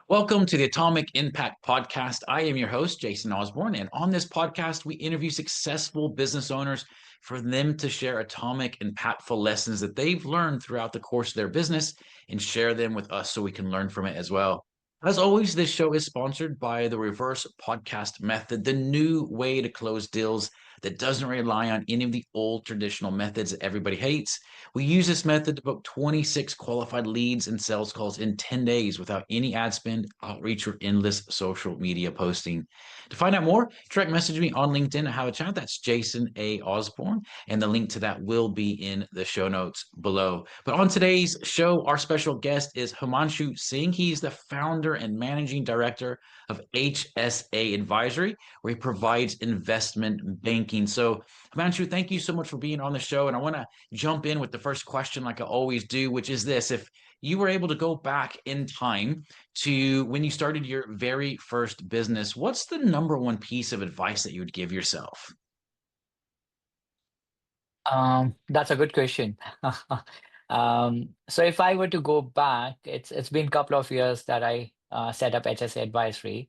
Welcome to the Atomic Impact Podcast. I am your host, Jason Osborn. And on this podcast, we interview successful business owners for them to share atomic, impactful lessons that they've learned throughout the course of their business and share them with us so we can learn from it as well. As always, this show is sponsored by the reverse podcast method, the new way to close deals that doesn't rely on any of the old traditional methods that everybody hates. We use this method to book 26 qualified leads and sales calls in 10 days without any ad spend, outreach, or endless social media posting. To find out more, direct message me on LinkedIn and have a chat. That's Jason A. Osborn, and the link to that will be in the show notes below. But on today's show, our special guest is Himanshu Singh. He's the founder and managing director of HSA Advisory, where he provides investment banking. So, Himanshu, thank you so much for being on the show. And I want to jump in with the first question, like I always do, which is this: if you were able to go back in time to when you started your very first business, what's the number one piece of advice that you would give yourself? That's a good question. So if I were to go back, it's been a couple of years that I set up HSA Advisory,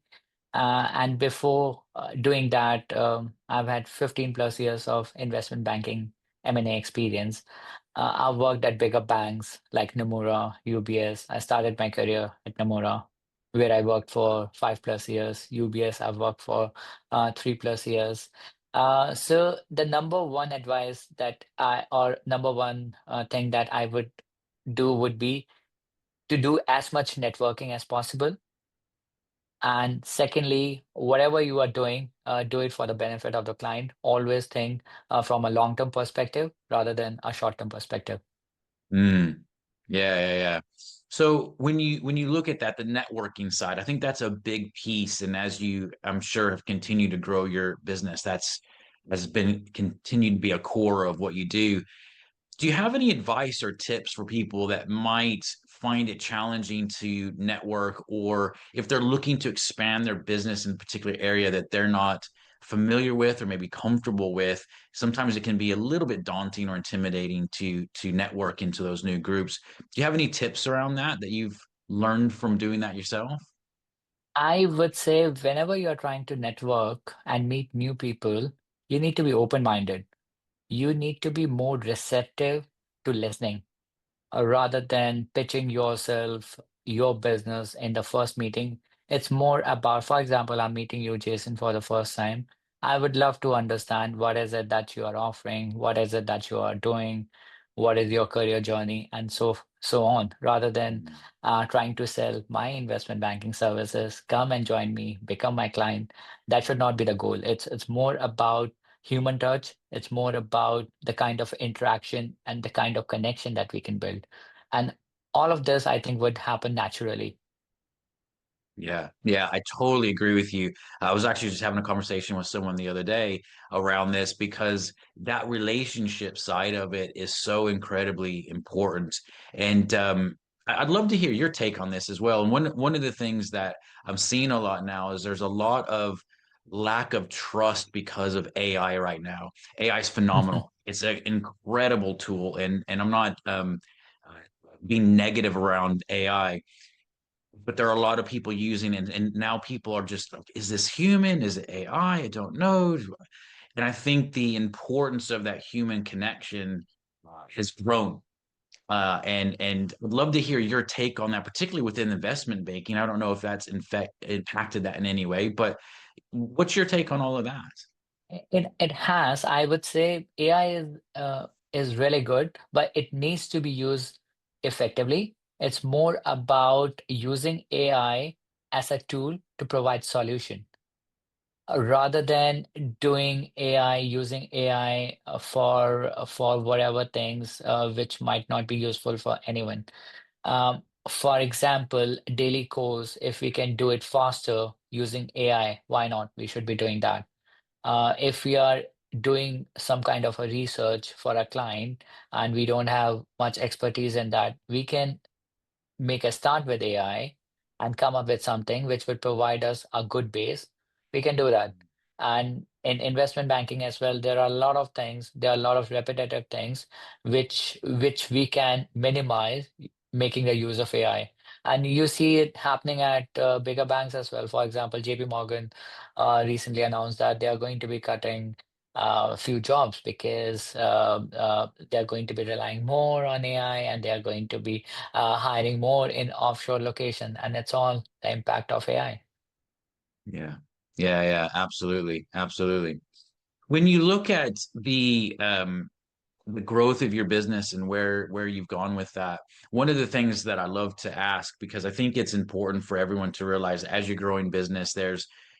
and before doing that, I've had 15 plus years of investment banking M&A experience. I've worked at bigger banks like Nomura, UBS. I started my career at Nomura, where I worked for 5 plus years. UBS, I've worked for 3 plus years. So the number one advice or number one thing that I would do would be to do as much networking as possible. And secondly, whatever you are doing, do it for the benefit of the client. Always think from a long-term perspective rather than a short-term perspective. Mm, yeah. So when you look at that, the networking side, I think that's a big piece. And as you, I'm sure, have continued to grow your business, that's has been continued to be a core of what you do. Do you have any advice or tips for people that might find it challenging to network, or if they're looking to expand their business in a particular area that they're not familiar with or maybe comfortable with? Sometimes it can be a little bit daunting or intimidating to network into those new groups. Do you have any tips around that you've learned from doing that yourself? I would say whenever you're trying to network and meet new people, you need to be open-minded. You need to be more receptive to listening rather than pitching yourself, your business in the first meeting. It's more about, for example, I'm meeting you, Jason, for the first time. I would love to understand what is it that you are offering, what is it that you are doing, what is your career journey, and so on, rather than trying to sell my investment banking services. Come and join me, become my client. That should not be the goal. It's more about human touch. It's more about the kind of interaction and the kind of connection that we can build. And all of this, I think, would happen naturally. Yeah, I totally agree with you. I was actually just having a conversation with someone the other day around this because that relationship side of it is so incredibly important. And I'd love to hear your take on this as well. And one of the things that I'm seeing a lot now is there's a lot of lack of trust because of AI right now. AI is phenomenal. It's an incredible tool, and I'm not uh, being negative around AI, but there are a lot of people using it, and now people are just like, is this human, is it AI, I don't know. And I think the importance of that human connection has grown, and I'd love to hear your take on that, particularly within investment banking. I don't know if that's in fact impacted that in any way, but what's your take on all of that? It has, I would say, AI is really good, but it needs to be used effectively. It's more about using AI as a tool to provide solution, rather than doing AI, using AI for whatever things which might not be useful for anyone. For example, daily calls, if we can do it faster using AI, why not? We should be doing that. If we are doing some kind of a research for a client and we don't have much expertise in that, we can make a start with AI and come up with something which would provide us a good base. We can do that. And in investment banking as well, there are a lot of things, there are a lot of repetitive things which we can minimize making the use of AI. And you see it happening at bigger banks as well. For example, JP Morgan recently announced that they are going to be cutting a few jobs because they're going to be relying more on AI, and they are going to be hiring more in offshore location. And it's all the impact of AI. Yeah. Yeah, absolutely. Absolutely. When you look at the growth of your business and where you've gone with that, one of the things that I love to ask, because I think it's important for everyone to realize as you're growing business,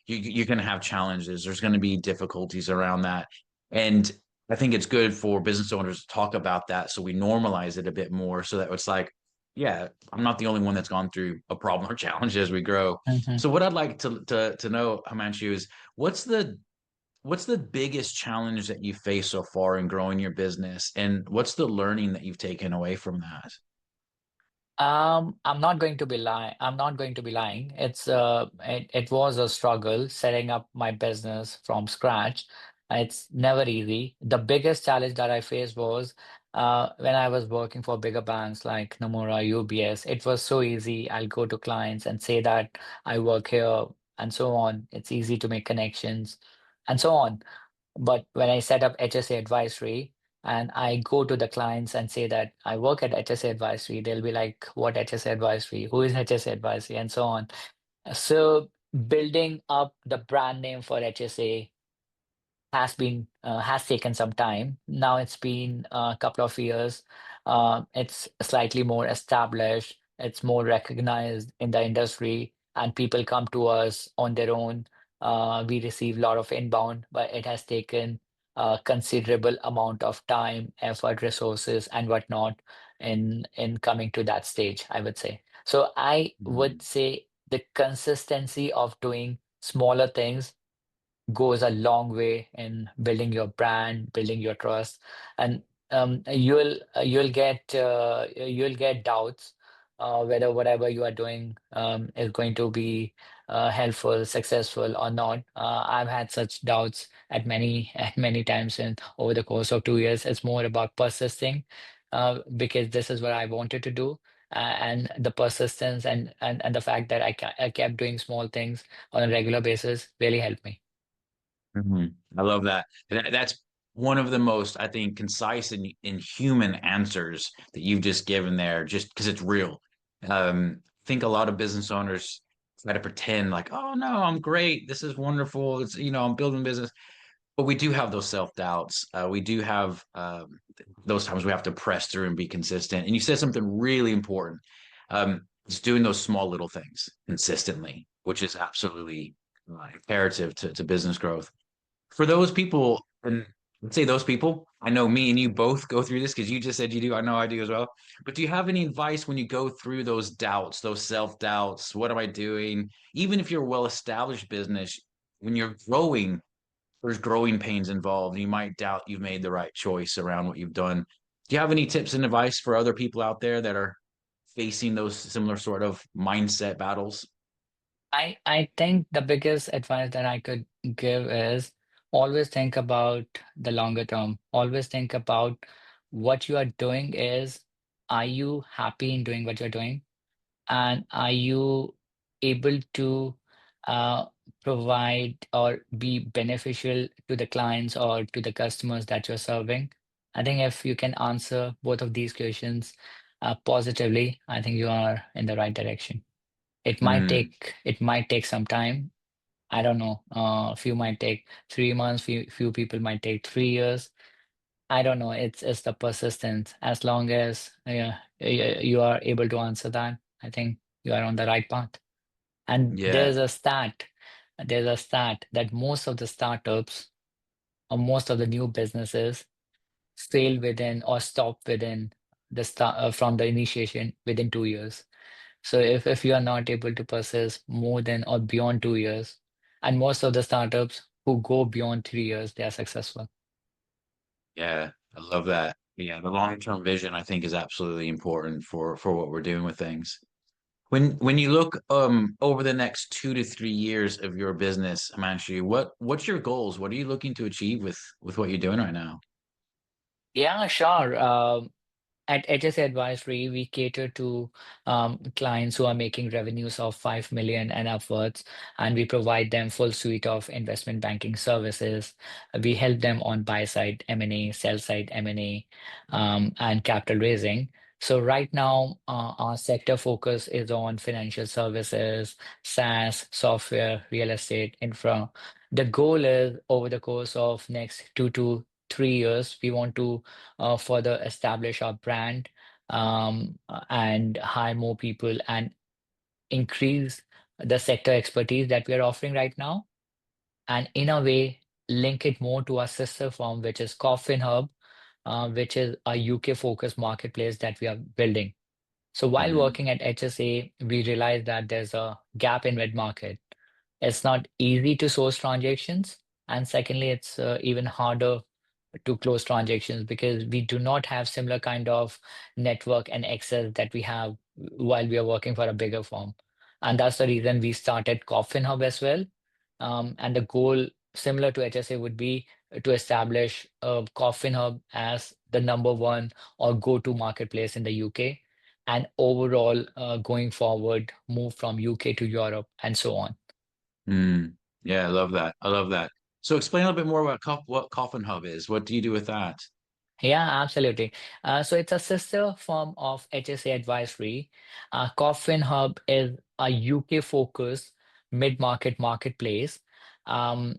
you're going to have challenges. There's going to be difficulties around that. And I think it's good for business owners to talk about that so we normalize it a bit more so that it's like, yeah, I'm not the only one that's gone through a problem or challenge as we grow. Mhm. So what I'd like to know, Himanshu, is what's the what's the biggest challenge that you face so far in growing your business, and what's the learning that you've taken away from that? I'm not going to be lying. I'm not going to be lying. It was a struggle setting up my business from scratch. It's never easy. The biggest challenge that I faced was when I was working for bigger banks like Nomura, UBS. It was so easy. I'll go to clients and say that I work here and so on. It's easy to make connections and so on. But when I set up HSA Advisory and I go to the clients and say that I work at HSA Advisory, they'll be like, what HSA Advisory? Who is HSA Advisory? And so on. So building up the brand name for HSA has taken some time. Now it's been a couple of years. It's slightly more established. It's more recognized in the industry, and people come to us on their own. We receive a lot of inbound, but it has taken a considerable amount of time, effort, resources, and whatnot in coming to that stage, I would say. So I would Mhm. say the consistency of doing smaller things goes a long way in building your brand, building your trust, and you'll get doubts whether whatever you are doing is going to be helpful, successful or not. I've had such doubts at many times in over the course of 2 years. It's more about persisting because this is what I wanted to do. And the persistence and the fact that I kept doing small things on a regular basis really helped me. I love that. That's one of the most, I think, concise and human answers that you've just given there, just because it's real. I think a lot of business owners try to pretend like, oh no, I'm great. This is wonderful. It's, I'm building business. But we do have those self-doubts. We do have those times we have to press through and be consistent. And you said something really important. It's doing those small little things consistently, which is absolutely imperative to business growth. For those people, and let's say those people, I know me and you both go through this because you just said you do. I know I do as well. But do you have any advice when you go through those doubts, those self-doubts? What am I doing? Even if you're a well-established business, when you're growing, there's growing pains involved. You might doubt you've made the right choice around what you've done. Do you have any tips and advice for other people out there that are facing those similar sort of mindset battles? I think the biggest advice that I could give is always think about the longer term. Always think about what you are doing is, are you happy in doing what you're doing? And are you able to uh, provide or be beneficial to the clients or to the customers that you're serving? I think if you can answer both of these questions positively, I think you are in the right direction. Mm, It might take some time. I don't know. A few might take 3 months. Few people might take 3 years. I don't know. It's the persistence. As long as you are able to answer that, I think you are on the right path. And yeah, there's a stat that most of the startups or most of the new businesses fail within or stop within the start from the initiation within 2 years. So if you are not able to persist more than or beyond 2 years, and most of the startups who go beyond 3 years, they are successful. yeah, I love that. Yeah, the long-term vision I think is absolutely important for what we're doing with things. When you look over the next 2 to 3 years of your business, Himanshu, what's your goals? What are you looking to achieve with what you're doing right now? Yeah, sure. At HSA Advisory, we cater to clients who are making revenues of 5 million and upwards, and we provide them full suite of investment banking services. We help them on buy side M&A, sell side M&A, and capital raising. So right now, our sector focus is on financial services, SaaS, software, real estate, infra. The goal is over the course of next 2 to 3 years, we want to further establish our brand and hire more people and increase the sector expertise that we are offering right now. And in a way, link it more to our sister firm, which is CorpFin Hub, which is a UK focused marketplace that we are building. So while Mhm. working at HSA, we realized that there's a gap in mid market. It's not easy to source transactions. And secondly, it's even harder to close transactions because we do not have similar kind of network and access that we have while we are working for a bigger firm. And that's the reason we started CorpFin Hub as well. And the goal, similar to HSA, would be to establish a CorpFin Hub as the number one or go-to marketplace in the UK, and overall, going forward, move from UK to Europe and so on. Mm. Yeah, I love that. I love that. So explain a little bit more about what Coffin Hub is. What do you do with that? Yeah, absolutely. So it's a sister firm of HSA Advisory. CorpFin Hub is a UK-focused mid-market marketplace. And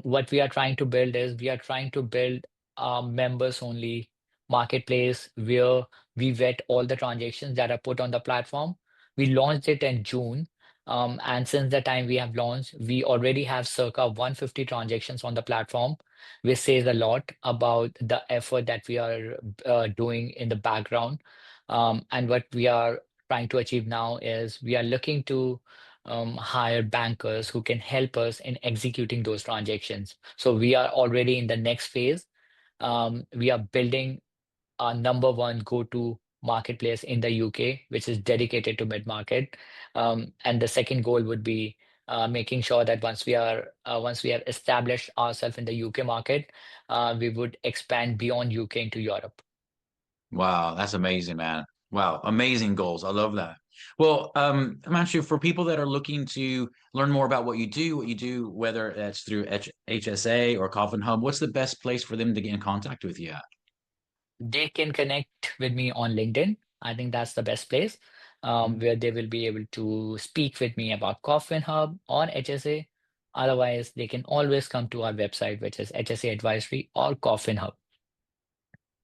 what we are trying to build is we are trying to build a members-only marketplace where we vet all the transactions that are put on the platform. We launched it in June. And since the time we have launched, we already have circa 150 transactions on the platform, which says a lot about the effort that we are doing in the background. And what we are trying to achieve now is we are looking to hire bankers who can help us in executing those transactions. So we are already in the next phase. We are building our number one go-to marketplace in the UK, which is dedicated to mid-market. And the second goal would be making sure that once we have established ourselves in the UK market, we would expand beyond UK into Europe. Wow, that's amazing, man. Wow, amazing goals. I love that. Well, Himanshu, for people that are looking to learn more about what you do, whether that's through HSA or Coffin Hub, what's the best place for them to get in contact with you at? They can connect with me on LinkedIn. I think that's the best place where they will be able to speak with me about Coffin Hub or HSA. Otherwise, they can always come to our website, which is HSA Advisory or Coffin Hub.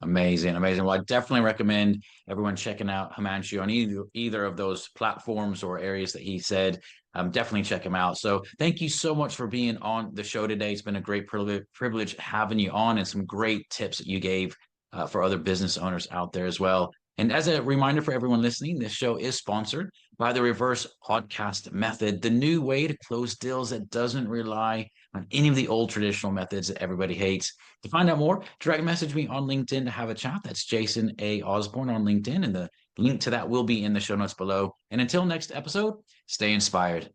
Amazing, amazing. Well, I definitely recommend everyone checking out Himanshu on either of those platforms or areas that he said. Definitely check him out. So, thank you so much for being on the show today. It's been a great privilege having you on, and some great tips that you gave for other business owners out there as well. And as a reminder for everyone listening, this show is sponsored by the reverse podcast method, the new way to close deals that doesn't rely on any of the old traditional methods that everybody hates. To find out more, direct message me on LinkedIn to have a chat. That's Jason A. Osborn on LinkedIn, and the link to that will be in the show notes below. And until next episode, stay inspired.